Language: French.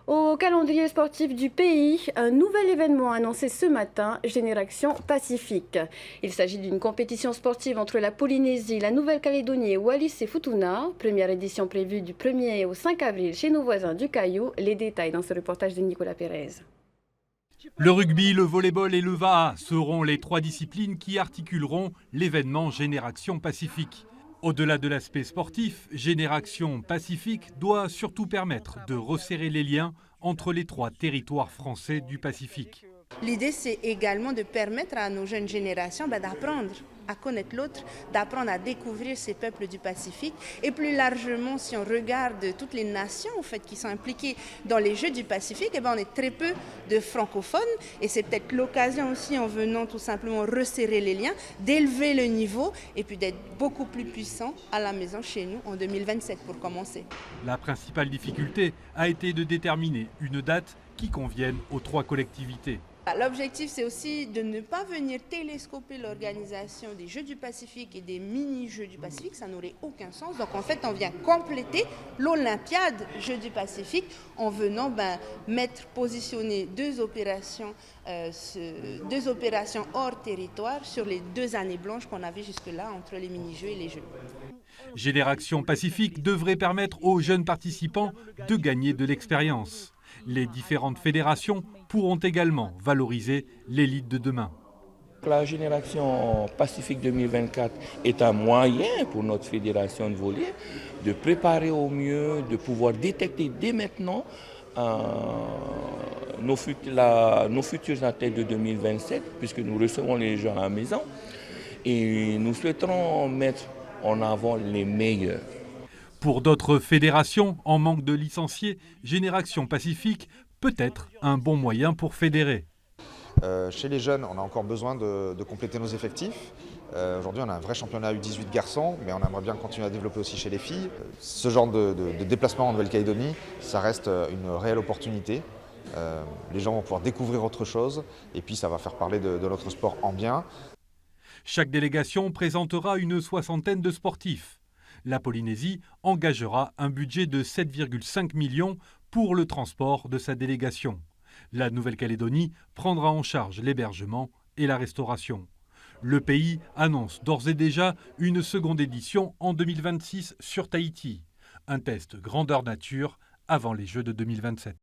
Au calendrier sportif du pays, un nouvel événement annoncé ce matin, Génération Pacifique. Il s'agit d'une compétition sportive entre la Polynésie, la Nouvelle-Calédonie, Wallis et Futuna. Première édition prévue du 1er au 5 avril chez nos voisins du Caillou. Les détails dans ce reportage de Nicolas Pérez. Le rugby, le volleyball et le VAA seront les trois disciplines qui articuleront l'événement Génération Pacifique. Au-delà de l'aspect sportif, Génération Pacifique doit surtout permettre de resserrer les liens entre les trois territoires français du Pacifique. L'idée, c'est également de permettre à nos jeunes générations d'apprendre à connaître l'autre, d'apprendre à découvrir ces peuples du Pacifique. Et plus largement, si on regarde toutes les nations en fait, qui sont impliquées dans les Jeux du Pacifique, on est très peu de francophones. Et c'est peut-être l'occasion aussi, en venant tout simplement resserrer les liens, d'élever le niveau et puis d'être beaucoup plus puissant à la maison chez nous en 2027 pour commencer. La principale difficulté a été de déterminer une date qui convienne aux trois collectivités. L'objectif, c'est aussi de ne pas venir télescoper l'organisation des Jeux du Pacifique et des mini-Jeux du Pacifique, ça n'aurait aucun sens. Donc en fait, on vient compléter l'Olympiade Jeux du Pacifique en venant positionner deux opérations hors territoire sur les 2 années blanches qu'on avait jusque-là entre les mini-Jeux et les Jeux. Génération Pacifique devrait permettre aux jeunes participants de gagner de l'expérience. Les différentes fédérations pourront également valoriser l'élite de demain. La Génération Pacifique 2024 est un moyen pour notre fédération de volley de préparer au mieux, de pouvoir détecter dès maintenant nos futurs athlètes de 2027, puisque nous recevons les gens à la maison. Et nous souhaiterons mettre en avant les meilleurs. Pour d'autres fédérations en manque de licenciés, Génération Pacifique peut être un bon moyen pour fédérer. Chez les jeunes, on a encore besoin de compléter nos effectifs. Aujourd'hui, on a un vrai championnat U18 garçons, mais on aimerait bien continuer à développer aussi chez les filles. Ce genre de déplacement en Nouvelle-Calédonie, ça reste une réelle opportunité. Les gens vont pouvoir découvrir autre chose et puis ça va faire parler de notre sport en bien. Chaque délégation présentera une soixantaine de sportifs. La Polynésie engagera un budget de 7,5 millions pour le transport de sa délégation. La Nouvelle-Calédonie prendra en charge l'hébergement et la restauration. Le pays annonce d'ores et déjà une seconde édition en 2026 sur Tahiti. Un test grandeur nature avant les Jeux de 2027.